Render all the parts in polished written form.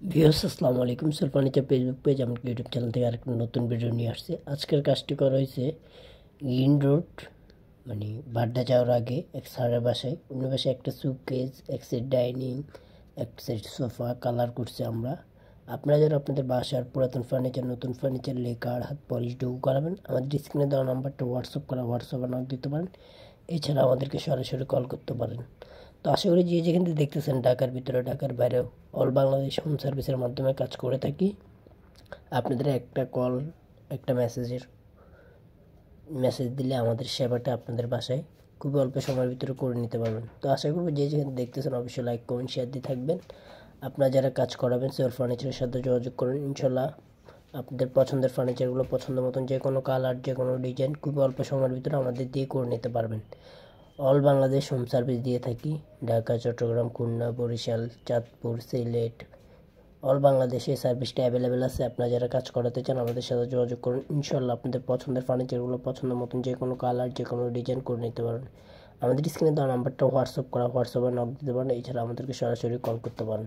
Viewers আসসালামু আলাইকুম। সুলফানিচা Facebook page আমাদের ইউটিউব চ্যানেল থেকে আরেকটা নতুন ভিডিও নিয়ে আসছে। আজকের কাজটি করা হয়েছে গ্রিন রোড মানে বাড্ডা যাওয়ার আগে এক স্যারের বাসায়, অন্য বাসায় একটা সুটকেস, এক সাইড ডাইনিং, এক সাইড সোফা কালার করছে আমরা। আপনারা যারা আপনাদের বাসার পুরাতন ফার্নিচার, নতুন ফার্নিচার, লেকার, হাত পলিশ ডুবু করাবেন, আমাদের স্ক্রিনে দেওয়া নাম্বারটা হোয়াটসঅ্যাপে নক দিতে পারেন। এছাড়া আমাদেরকে সরাসরি কল করতে পারেন। তো আশা করি যে যেখান থেকে দেখতেছেন, ঢাকার ভিতরে, ঢাকার বাইরেও অল বাংলাদেশ হোম সার্ভিসের মাধ্যমে কাজ করে থাকি। আপনাদের একটা কল, একটা মেসেজ দিলে আমাদের সেবাটা আপনাদের বাসায় খুবই অল্প সময়ের ভিতরে করে নিতে পারবেন। তো আশা করব যে যেখানে দেখতেছেন অবশ্যই লাইক, কমেন্ট, শেয়ার দিয়ে থাকবেন। আপনারা যারা কাজ করাবেন সেল ফার্নিচারের সাথে যোগাযোগ করুন। ইনশাল্লাহ আপনাদের পছন্দের ফার্নিচারগুলো পছন্দ মতন যে কোনো কালার, যে কোনো ডিজাইন খুবই অল্প সময়ের ভিতরে আমাদের দিয়ে করে নিতে পারবেন। অল বাংলাদেশ হোম সার্ভিস দিয়ে থাকি। ঢাকা, চট্টগ্রাম, খুলনা, বরিশাল, চাঁদপুর, সিলেট, অল বাংলাদেশে সার্ভিসটা অ্যাভেলেবেল আছে। আপনারা যারা কাজ করাতে চান আমাদের সাথে যোগাযোগ করুন। ইনশাল্লাহ আপনাদের পছন্দের ফার্নিচারগুলো পছন্দ মতন যে কোনো কালার, যে কোনো ডিজাইন করে নিতে পারেন। আমাদের স্ক্রিনে দেওয়া নাম্বারটা হোয়াটসঅ্যাপে নক দিতে পারেন। এছাড়া আমাদেরকে সরাসরি কল করতে পারেন।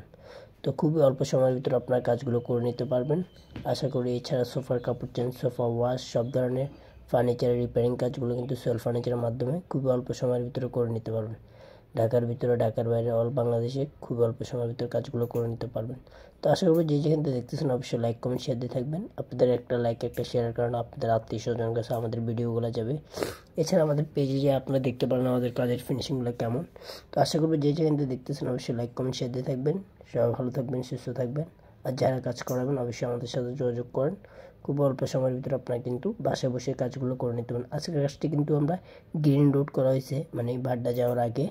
তো খুবই অল্প সময়ের ভিতরে আপনার কাজগুলো করে নিতে পারবেন আশা করি। এছাড়া সোফার কাপড় চেঞ্জ, সোফা ওয়াশ, সব ধরনের ফার্নিচারের রিপেয়ারিং কাজগুলো কিন্তু সেল ফার্নিচারের মাধ্যমে খুবই অল্প সময়ের ভিতরে করে নিতে পারবেন। ঢাকার ভিতরে, ঢাকার বাইরে, অল বাংলাদেশে খুবই অল্প সময়ের ভিতরে কাজগুলো করে নিতে পারবেন। তো আশা করব যে যেখান থেকে দেখতেছেন অবশ্যই লাইক, কমেন্ট, শেয়ার দিয়ে থাকবেন। আপনাদের একটা লাইক, একটা শেয়ারের কারণে আপনাদের আত্মীয় স্বজনের কাছে আমাদের ভিডিওগুলো যাবে। এছাড়া আমাদের পেজে যে আপনারা দেখতে পারেন আমাদের কাজের ফিনিশিংগুলো কেমন। তো আশা করব যে যেখান থেকে দেখতেছেন অবশ্যই লাইক, কমেন্ট, শেয়ার দিয়ে থাকবেন। সবাই ভালো থাকবেন, সুস্থ থাকবেন। আর যারা কাজ করাবেন অবশ্যই আমাদের সাথে যোগাযোগ করেন। খুব অল্প সময়ের ভিতরে আপনারা কিন্তু বাসায় বসে কাজগুলো করে নিতে পারেন। আজকের কাজটি কিন্তু আমরা গ্রিন রোড করা হয়েছে, মানে বাড্ডা যাওয়ার আগে,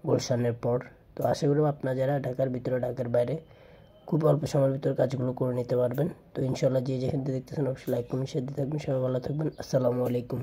গুলশানের পর। তো আশা করি আপনারা যারা ঢাকার ভিতরে, ঢাকার বাইরে খুব অল্প সময়ের ভিতরে কাজগুলো করে নিতে পারবেন। তো ইনশাল্লাহ যে যেখান থেকে দেখতেছেন অবশ্যই লাইক, কমেন্ট, শেয়ার দিয়ে থাকবেন। সবাই ভালো থাকবেন। আসসালামু আলাইকুম।